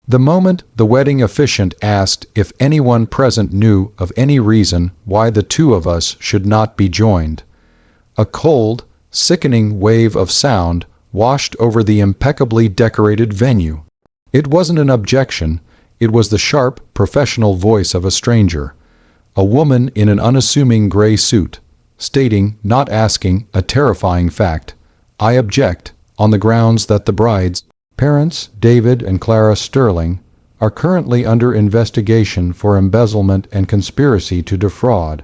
The moment the wedding officiant asked if anyone present knew of any reason why the two of us should not be joined, a cold, sickening wave of sound washed over the impeccably decorated venue. It wasn't an objection, it was the sharp, professional voice of a stranger, a woman in an unassuming gray suit, stating, not asking, a terrifying fact: "I object, on the grounds that the bride's parents, David and Clara Sterling, are currently under investigation for embezzlement and conspiracy to defraud,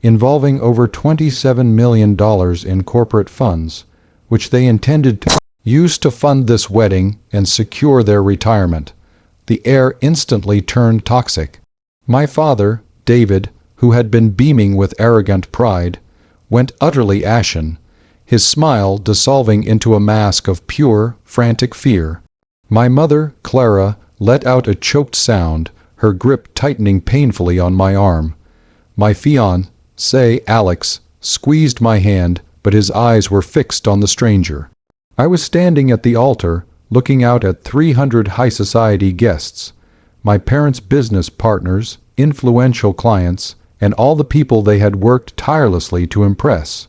involving over $27 million in corporate funds, which they intended to use to fund this wedding and secure their retirement." The air instantly turned toxic. My father, David, who had been beaming with arrogant pride, went utterly ashen, his smile dissolving into a mask of pure, frantic fear. My mother, Clara, let out a choked sound, her grip tightening painfully on my arm. My fiancé, Alex, squeezed my hand, but his eyes were fixed on the stranger. I was standing at the altar, looking out at 300 high society guests, my parents' business partners, influential clients, and all the people they had worked tirelessly to impress,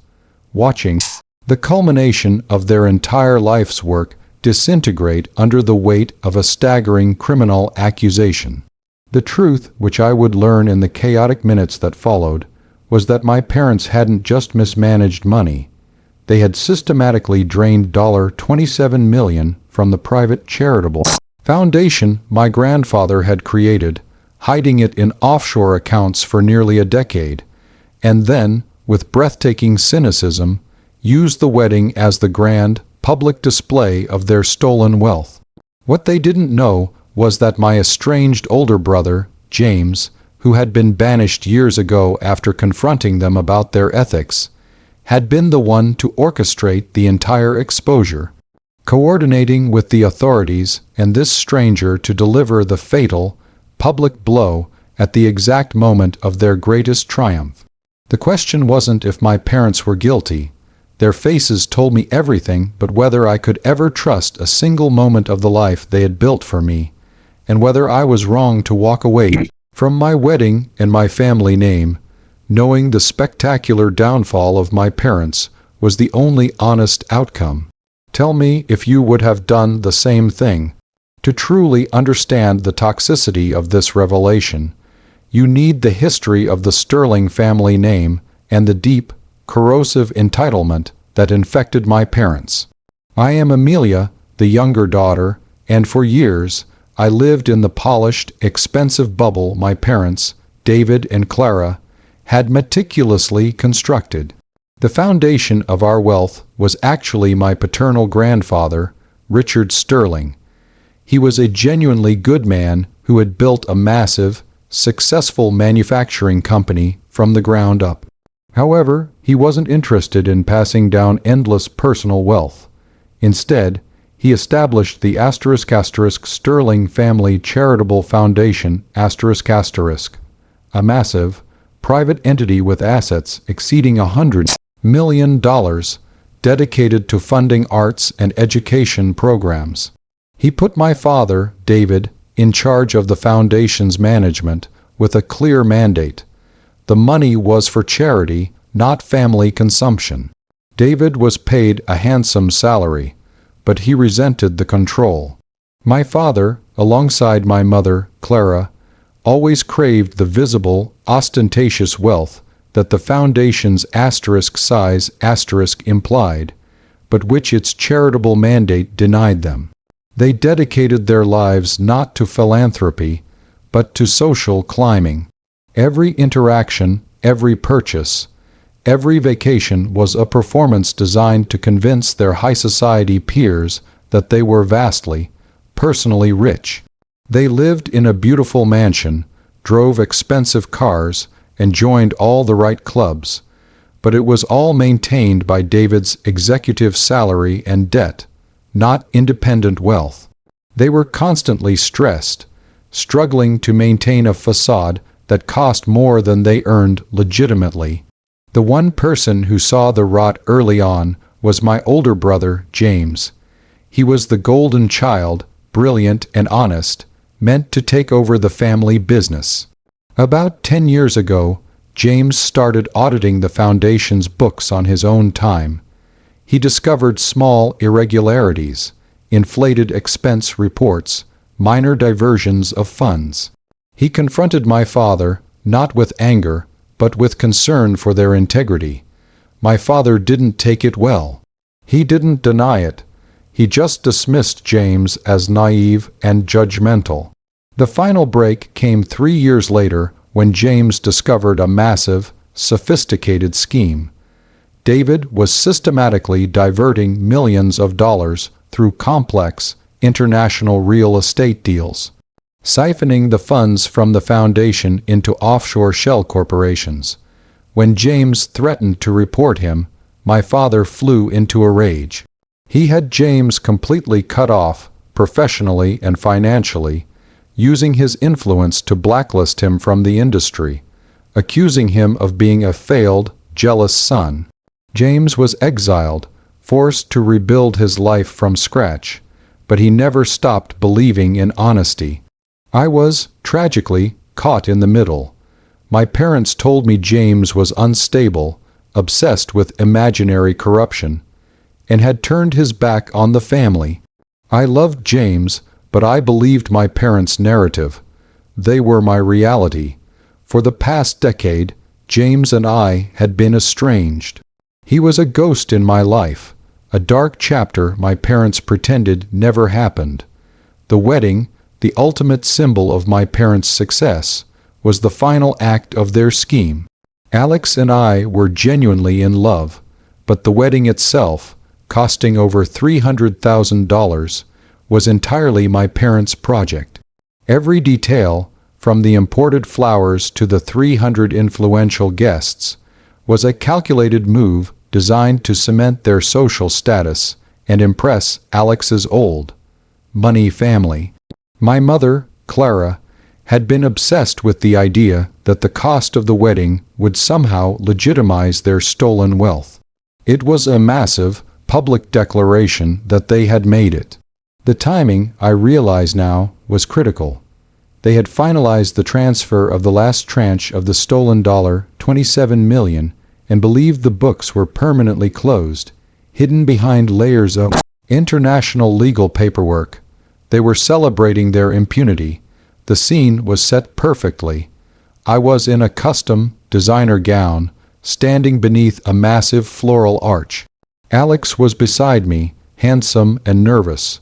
watching the culmination of their entire life's work disintegrate under the weight of a staggering criminal accusation. The truth, which I would learn in the chaotic minutes that followed, was that my parents hadn't just mismanaged money. They had systematically drained $27 million from the private charitable foundation my grandfather had created, hiding it in offshore accounts for nearly a decade, and then, with breathtaking cynicism, used the wedding as the grand, public display of their stolen wealth. What they didn't know was that my estranged older brother, James, who had been banished years ago after confronting them about their ethics, had been the one to orchestrate the entire exposure, coordinating with the authorities and this stranger to deliver the fatal, public blow at the exact moment of their greatest triumph. The question wasn't if my parents were guilty. Their faces told me everything but whether I could ever trust a single moment of the life they had built for me, and whether I was wrong to walk away from my wedding and my family name, knowing the spectacular downfall of my parents was the only honest outcome. Tell me if you would have done the same thing. To truly understand the toxicity of this revelation, you need the history of the Sterling family name and the deep, corrosive entitlement that infected my parents. I am Amelia, the younger daughter, and for years I lived in the polished, expensive bubble my parents, David and Clara, had meticulously constructed. The foundation of our wealth was actually my paternal grandfather, Richard Sterling. He was a genuinely good man who had built a massive, successful manufacturing company from the ground up. However, he wasn't interested in passing down endless personal wealth. Instead, he established the ** Sterling Family Charitable Foundation **, a massive, private entity with assets exceeding $100 million, dedicated to funding arts and education programs. He put my father, David, in charge of the foundation's management with a clear mandate. The money was for charity, not family consumption. David was paid a handsome salary, but he resented the control. My father, alongside my mother, Clara, always craved the visible, ostentatious wealth that the foundation's *size* implied, but which its charitable mandate denied them. They dedicated their lives not to philanthropy, but to social climbing. Every interaction, every purchase, every vacation was a performance designed to convince their high society peers that they were vastly, personally rich. They lived in a beautiful mansion, drove expensive cars, and joined all the right clubs, but it was all maintained by David's executive salary and debt, not independent wealth. They were constantly stressed, struggling to maintain a facade that cost more than they earned legitimately. The one person who saw the rot early on was my older brother, James. He was the golden child, brilliant and honest, meant to take over the family business. About 10 years ago, James started auditing the foundation's books on his own time. He discovered small irregularities, inflated expense reports, minor diversions of funds. He confronted my father, not with anger, but with concern for their integrity. My father didn't take it well. He didn't deny it. He just dismissed James as naive and judgmental. The final break came 3 years later when James discovered a massive, sophisticated scheme. David was systematically diverting millions of dollars through complex, international real estate deals, siphoning the funds from the foundation into offshore shell corporations. When James threatened to report him, my father flew into a rage. He had James completely cut off, professionally and financially, using his influence to blacklist him from the industry, accusing him of being a failed, jealous son. James was exiled, forced to rebuild his life from scratch, but he never stopped believing in honesty. I was, tragically, caught in the middle. My parents told me James was unstable, obsessed with imaginary corruption, and had turned his back on the family. I loved James, but I believed my parents' narrative. They were my reality. For the past decade, James and I had been estranged. He was a ghost in my life, a dark chapter my parents pretended never happened. The wedding, the ultimate symbol of my parents' success, was the final act of their scheme. Alex and I were genuinely in love, but the wedding itself, costing over $300,000, was entirely my parents' project. Every detail, from the imported flowers to the 300 influential guests, was a calculated move designed to cement their social status and impress Alex's old, money family. My mother, Clara, had been obsessed with the idea that the cost of the wedding would somehow legitimize their stolen wealth. It was a massive, public declaration that they had made it. The timing, I realize now, was critical. They had finalized the transfer of the last tranche of the stolen $27 million, and believed the books were permanently closed, hidden behind layers of international legal paperwork. They were celebrating their impunity. The scene was set perfectly. I was in a custom, designer gown, standing beneath a massive floral arch. Alex was beside me, handsome and nervous.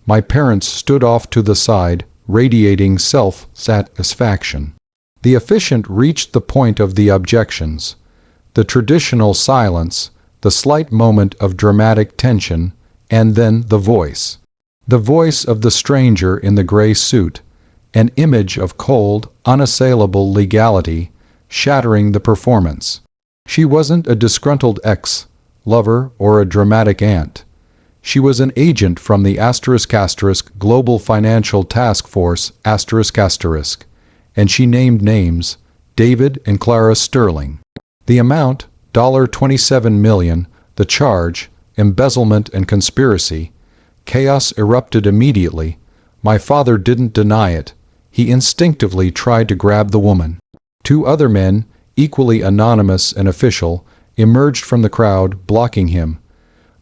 My parents stood off to the side, radiating self-satisfaction. The officiant reached the point of the objections. The traditional silence, the slight moment of dramatic tension, and then the voice. The voice of the stranger in the gray suit, an image of cold, unassailable legality, shattering the performance. She wasn't a disgruntled ex-lover or a dramatic aunt. She was an agent from the ** Global Financial Task Force **, and she named names, David and Clara Sterling. The amount, $27 million, the charge, embezzlement and conspiracy. Chaos erupted immediately. My father didn't deny it. He instinctively tried to grab the woman. 2 other men, equally anonymous and official, emerged from the crowd, blocking him.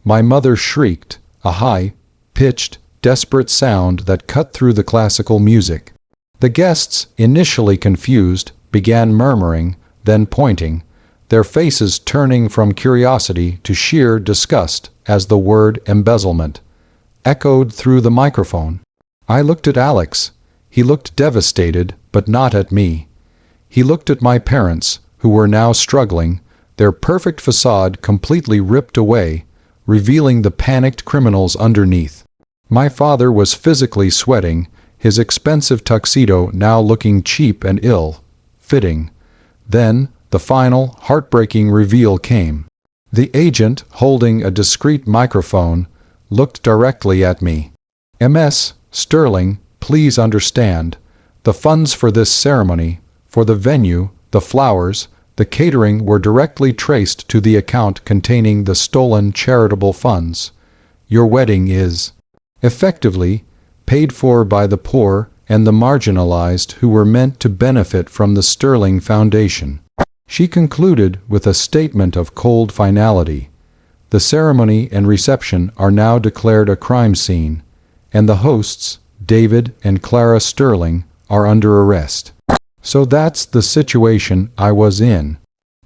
My mother shrieked, a high-pitched, desperate sound that cut through the classical music. The guests, initially confused, began murmuring, then pointing, their faces turning from curiosity to sheer disgust as the word embezzlement echoed through the microphone. I looked at Alex. He looked devastated, but not at me. He looked at my parents, who were now struggling, their perfect facade completely ripped away, revealing the panicked criminals underneath. My father was physically sweating, his expensive tuxedo now looking cheap and ill-fitting. Then, the final, heartbreaking reveal came. The agent, holding a discreet microphone, looked directly at me. "Ms. Sterling, please understand, the funds for this ceremony, for the venue, the flowers, the catering were directly traced to the account containing the stolen charitable funds. Your wedding is, effectively, paid for by the poor and the marginalized who were meant to benefit from the sterling foundation. She concluded with a statement of cold finality. The ceremony and reception are now declared a crime scene, and the hosts, David and Clara Sterling, are under arrest. So that's the situation I was in.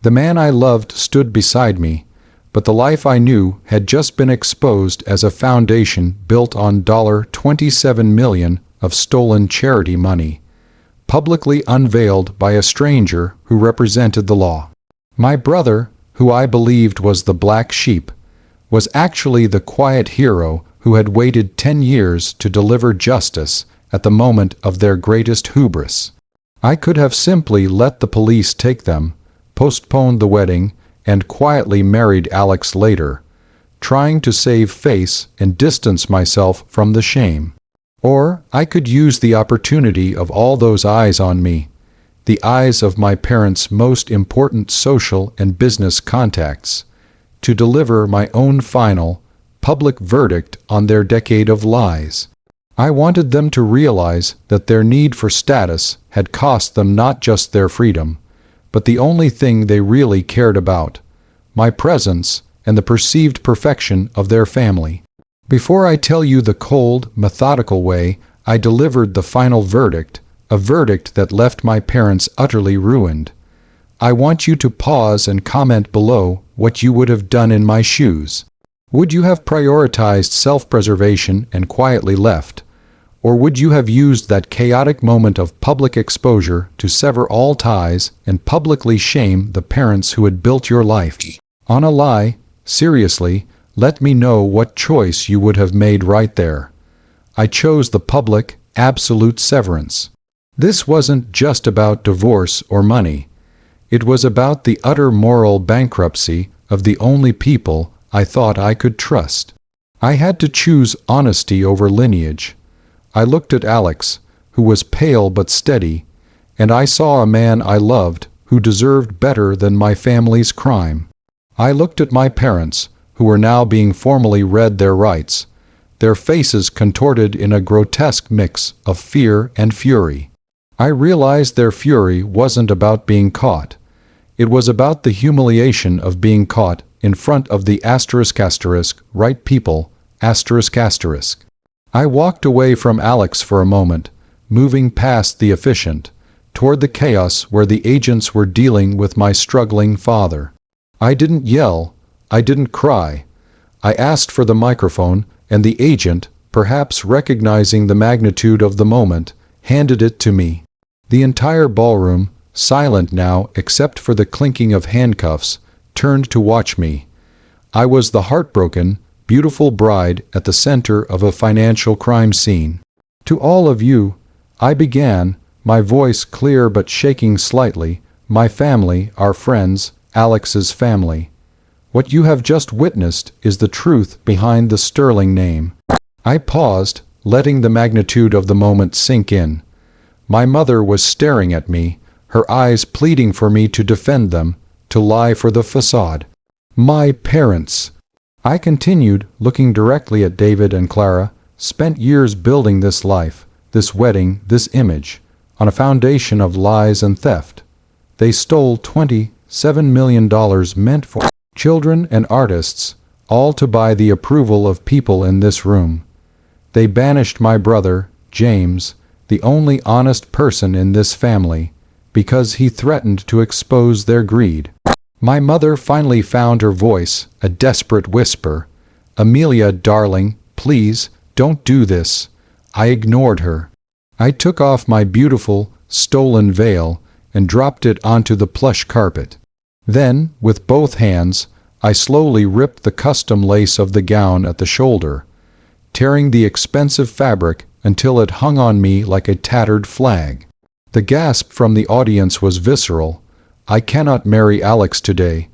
The man I loved stood beside me, but the life I knew had just been exposed as a foundation built on $27 million of stolen charity money, publicly unveiled by a stranger who represented the law. My brother, who I believed was the black sheep, was actually the quiet hero who had waited 10 years to deliver justice at the moment of their greatest hubris. I could have simply let the police take them, postponed the wedding, and quietly married Alex later, trying to save face and distance myself from the shame. Or I could use the opportunity of all those eyes on me, the eyes of my parents' most important social and business contacts, to deliver my own final, public verdict on their decade of lies. I wanted them to realize that their need for status had cost them not just their freedom, but the only thing they really cared about, my presence and the perceived perfection of their family. Before I tell you the cold, methodical way I delivered the final verdict, a verdict that left my parents utterly ruined, I want you to pause and comment below what you would have done in my shoes. Would you have prioritized self-preservation and quietly left? Or would you have used that chaotic moment of public exposure to sever all ties and publicly shame the parents who had built your life? On a lie, seriously, let me know what choice you would have made right there. I chose the public, absolute severance. This wasn't just about divorce or money. It was about the utter moral bankruptcy of the only people I thought I could trust. I had to choose honesty over lineage. I looked at Alex, who was pale but steady, and I saw a man I loved who deserved better than my family's crime. I looked at my parents, who were now being formally read their rights, their faces contorted in a grotesque mix of fear and fury. I realized their fury wasn't about being caught. It was about the humiliation of being caught in front of the *** right people, ***. I walked away from Alex for a moment, moving past the efficient, toward the chaos where the agents were dealing with my struggling father. I didn't yell, I didn't cry. I asked for the microphone, and the agent, perhaps recognizing the magnitude of the moment, handed it to me. The entire ballroom, silent now except for the clinking of handcuffs, turned to watch me. I was the heartbroken, beautiful bride at the center of a financial crime scene. To all of you, I began, my voice clear but shaking slightly, my family, our friends, Alex's family. What you have just witnessed is the truth behind the Sterling name. I paused, letting the magnitude of the moment sink in. My mother was staring at me, her eyes pleading for me to defend them, to lie for the facade. My parents. I continued, looking directly at David and Clara, spent years building this life, this wedding, this image, on a foundation of lies and theft. They stole $27 million meant for children and artists, all to buy the approval of people in this room. They banished my brother, James, the only honest person in this family, because he threatened to expose their greed. My mother finally found her voice, a desperate whisper. "Amelia, darling, please, don't do this." I ignored her. I took off my beautiful, stolen veil and dropped it onto the plush carpet. Then, with both hands, I slowly ripped the custom lace of the gown at the shoulder, tearing the expensive fabric until it hung on me like a tattered flag. The gasp from the audience was visceral. "I cannot marry Alex today,"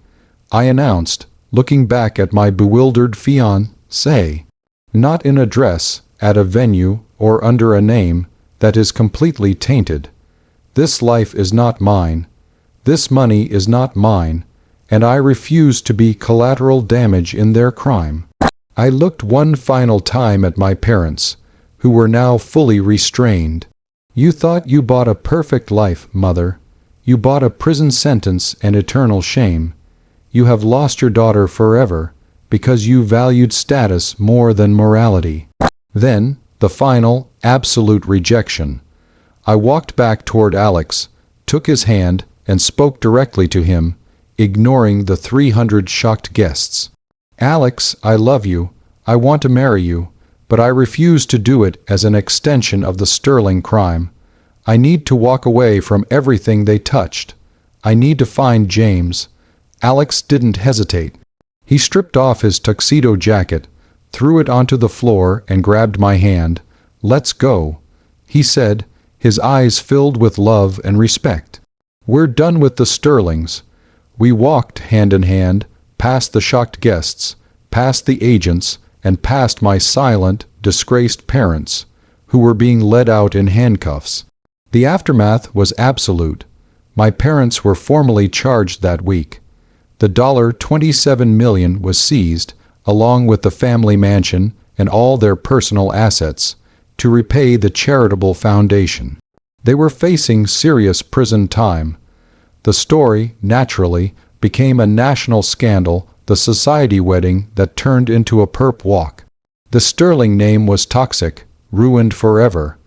I announced, looking back at my bewildered fiancé. "Not in a dress, at a venue, or under a name that is completely tainted. This life is not mine. This money is not mine, and I refuse to be collateral damage in their crime." I looked one final time at my parents, who were now fully restrained. You thought you bought a perfect life, mother. You bought a prison sentence and eternal shame. You have lost your daughter forever because you valued status more than morality. Then, the final, absolute rejection. I walked back toward Alex, took his hand, and spoke directly to him, ignoring the 300 shocked guests. Alex, I love you. I want to marry you, but I refuse to do it as an extension of the Sterling crime. I need to walk away from everything they touched. I need to find James. Alex didn't hesitate. He stripped off his tuxedo jacket, threw it onto the floor, and grabbed my hand. Let's go, he said, his eyes filled with love and respect. We're done with the Sterlings. We walked hand in hand, past the shocked guests, past the agents, and past my silent, disgraced parents, who were being led out in handcuffs. The aftermath was absolute. My parents were formally charged that week. The $27 million was seized, along with the family mansion and all their personal assets, to repay the charitable foundation. They were facing serious prison time. The story, naturally, became a national scandal, the society wedding that turned into a perp walk. The Sterling name was toxic, ruined forever.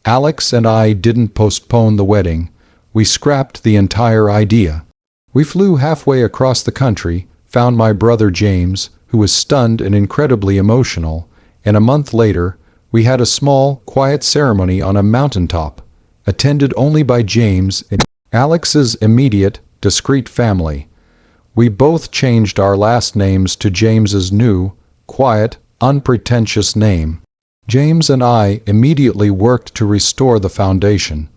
Alex and I didn't postpone the wedding. We scrapped the entire idea. We flew halfway across the country, found my brother James, who was stunned and incredibly emotional, and a month later, we had a small, quiet ceremony on a mountaintop, attended only by James and Alex's immediate, discreet family. We both changed our last names to James's new, quiet, unpretentious name. James and I immediately worked to restore the foundation,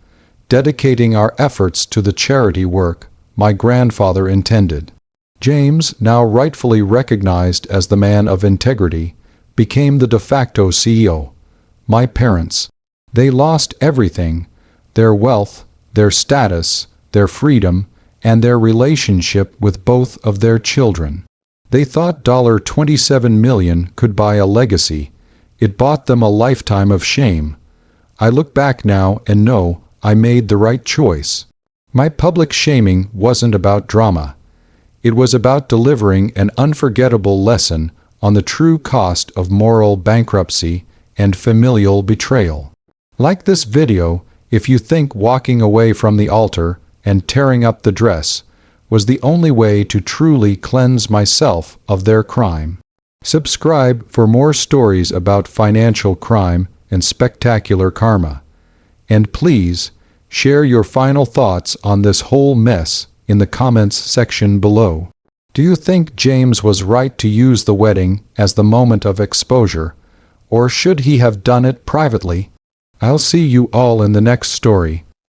dedicating our efforts to the charity work my grandfather intended. James, now rightfully recognized as the man of integrity, became the de facto CEO. My parents. They lost everything: their wealth, their status, their freedom, and their relationship with both of their children. They thought $27 million could buy a legacy. It bought them a lifetime of shame. I look back now and know I made the right choice. My public shaming wasn't about drama. It was about delivering an unforgettable lesson on the true cost of moral bankruptcy and familial betrayal. Like this video, if you think walking away from the altar and tearing up the dress was the only way to truly cleanse myself of their crime. Subscribe for more stories about financial crime and spectacular karma. And please, share your final thoughts on this whole mess in the comments section below. Do you think James was right to use the wedding as the moment of exposure, or should he have done it privately? I'll see you all in the next story.